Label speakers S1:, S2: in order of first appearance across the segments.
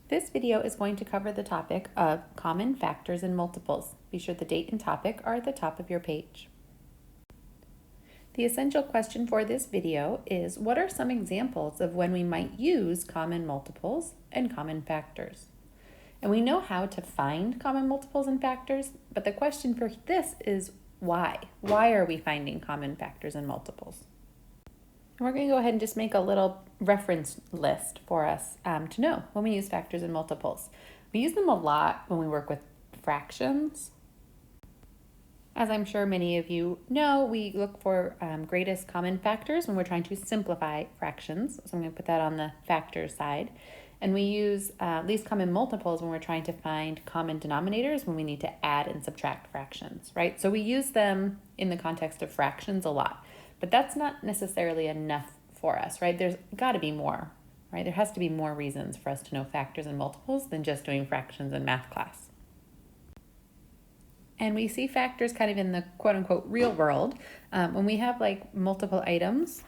S1: This video is going to cover the topic of common factors and multiples. Be sure the date and topic are at the top of your page. The essential question for this video is, what are some examples of when we might use common multiples and common factors? And we know how to find common multiples and factors, but the question for this is why? Why are we finding common factors and multiples? And we're going to go ahead and just make a little reference list for us to know when we use factors and multiples. We use them a lot when we work with fractions. As I'm sure many of you know, we look for greatest common factors when we're trying to simplify fractions. So I'm going to put that on the factors side. And we use least common multiples when we're trying to find common denominators when we need to add and subtract fractions, right? So we use them in the context of fractions a lot. But that's not necessarily enough for us, right? There's got to be more, right? There has to be more reasons for us to know factors and multiples than just doing fractions in math class. And we see factors kind of in the quote-unquote real world when we have like multiple items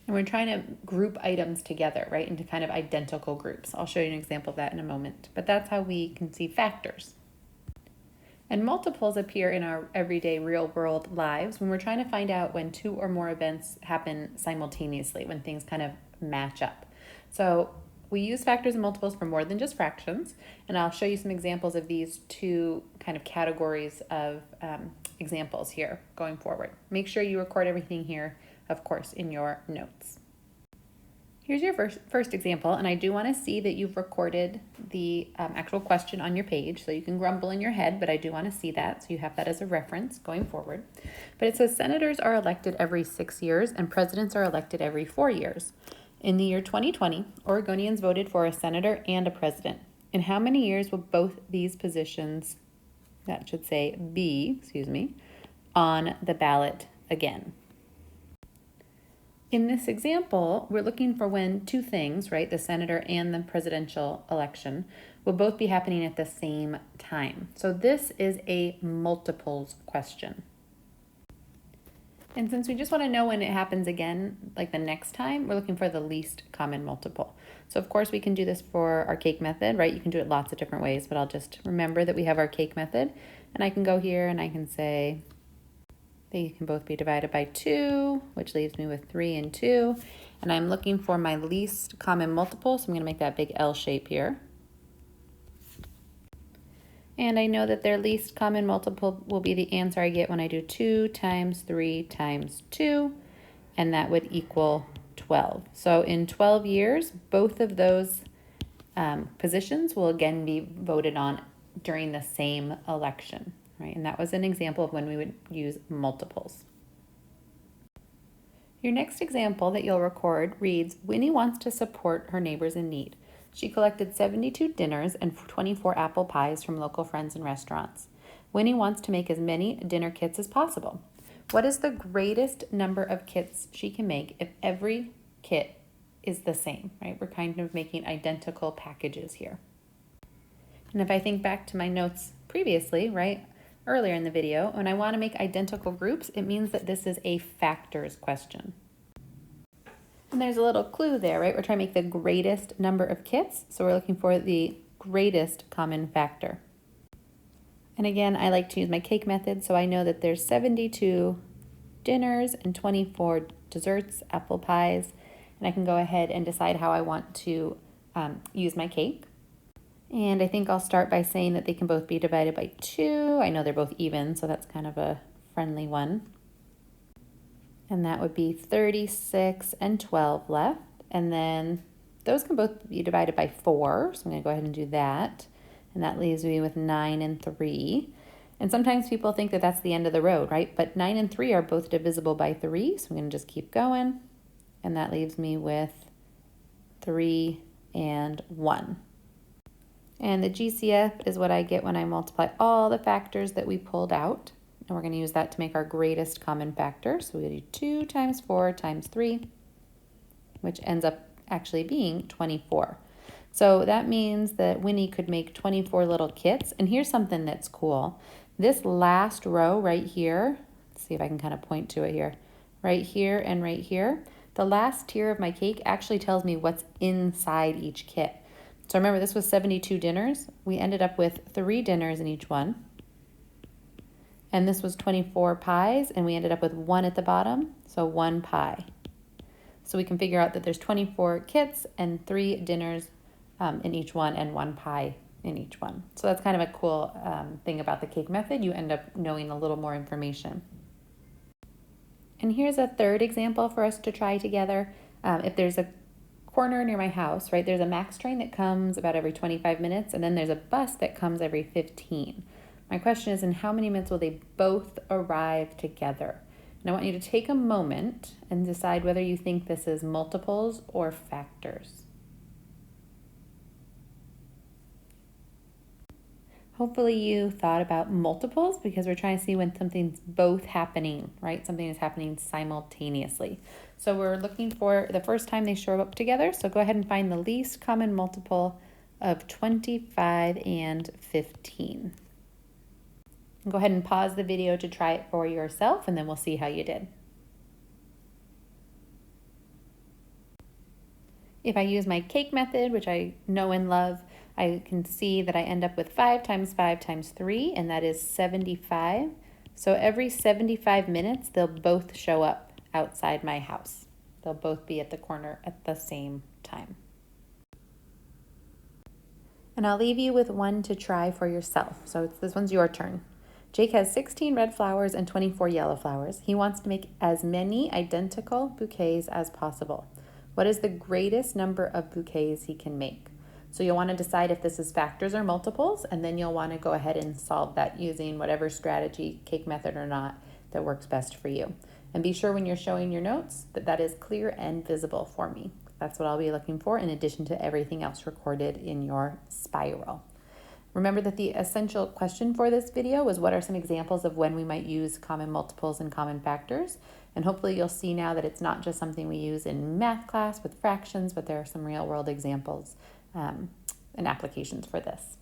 S1: and we're trying to group items together, right, into kind of identical groups. I'll show you an example of that in a moment, but that's how we can see factors. And multiples appear in our everyday real world lives when we're trying to find out when two or more events happen simultaneously, when things kind of match up. So we use factors and multiples for more than just fractions, and I'll show you some examples of these two kind of categories of examples here going forward. Make sure you record everything here, of course, in your notes. Here's your first example, and I do want to see that you've recorded the actual question on your page, so you can grumble in your head, but I do want to see that, so you have that as a reference going forward. But it says senators are elected every 6 years and presidents are elected every 4 years. In the year 2020, Oregonians voted for a senator and a president. In how many years will both these positions, that should say be, on the ballot again? In this example, we're looking for when two things, right, the senator and the presidential election, will both be happening at the same time. So this is a multiples question. And since we just want to know when it happens again, like the next time, we're looking for the least common multiple. So of course we can do this for our cake method, right? You can do it lots of different ways, but I'll just remember that we have our cake method, and I can go here and I can say they can both be divided by 2, which leaves me with 3 and 2. And I'm looking for my least common multiple, so I'm going to make that big L shape here. And I know that their least common multiple will be the answer I get when I do 2 times 3 times 2, and that would equal 12. So in 12 years, both of those positions will again be voted on during the same election. Right, and that was an example of when we would use multiples. Your next example that you'll record reads, Winnie wants to support her neighbors in need. She collected 72 dinners and 24 apple pies from local friends and restaurants. Winnie wants to make as many dinner kits as possible. What is the greatest number of kits she can make if every kit is the same, right? We're kind of making identical packages here. And if I think back to my notes previously, right, earlier in the video, when I want to make identical groups, it means that this is a factors question. And there's a little clue there, right? We're trying to make the greatest number of kits, so we're looking for the greatest common factor. And again, I like to use my cake method, so I know that there's 72 dinners and 24 desserts, apple pies, and I can go ahead and decide how I want to use my cake. And I think I'll start by saying that they can both be divided by 2. I know they're both even, so that's kind of a friendly one. And that would be 36 and 12 left. And then those can both be divided by 4, so I'm going to go ahead and do that. And that leaves me with 9 and 3. And sometimes people think that that's the end of the road, right? But 9 and 3 are both divisible by 3, so I'm going to just keep going. And that leaves me with 3 and 1. And the GCF is what I get when I multiply all the factors that we pulled out. And we're going to use that to make our greatest common factor. So we do 2 times 4 times 3, which ends up actually being 24. So that means that Winnie could make 24 little kits. And here's something that's cool. This last row right here, let's see if I can kind of point to it here, right here and right here, the last tier of my cake actually tells me what's inside each kit. So remember, this was 72 dinners. We ended up with 3 dinners in each one. And this was 24 pies, and we ended up with 1 at the bottom, so 1 pie. So we can figure out that there's 24 kits and 3 dinners in each one and 1 pie in each one. So that's kind of a cool thing about the cake method. You end up knowing a little more information. And here's a third example for us to try together. If there's a corner near my house, right, there's a MAX train that comes about every 25 minutes, and then there's a bus that comes every 15. My question is, in how many minutes will they both arrive together? And I want you to take a moment and decide whether you think this is multiples or factors. Hopefully you thought about multiples, because we're trying to see when something's both happening, right? Something is happening simultaneously. So we're looking for the first time they show up together. So go ahead and find the least common multiple of 25 and 15. Go ahead and pause the video to try it for yourself, and then we'll see how you did. If I use my cake method, which I know and love, I can see that I end up with 5 times 5 times 3, and that is 75. So every 75 minutes, they'll both show up outside my house. They'll both be at the corner at the same time. And I'll leave you with one to try for yourself. So this one's your turn. Jake has 16 red flowers and 24 yellow flowers. He wants to make as many identical bouquets as possible. What is the greatest number of bouquets he can make? So you'll want to decide if this is factors or multiples, and then you'll want to go ahead and solve that using whatever strategy, cake method or not, that works best for you. And be sure when you're showing your notes that that is clear and visible for me. That's what I'll be looking for, in addition to everything else recorded in your spiral. Remember that the essential question for this video was, what are some examples of when we might use common multiples and common factors? And hopefully you'll see now that it's not just something we use in math class with fractions, but there are some real world examples and applications for this.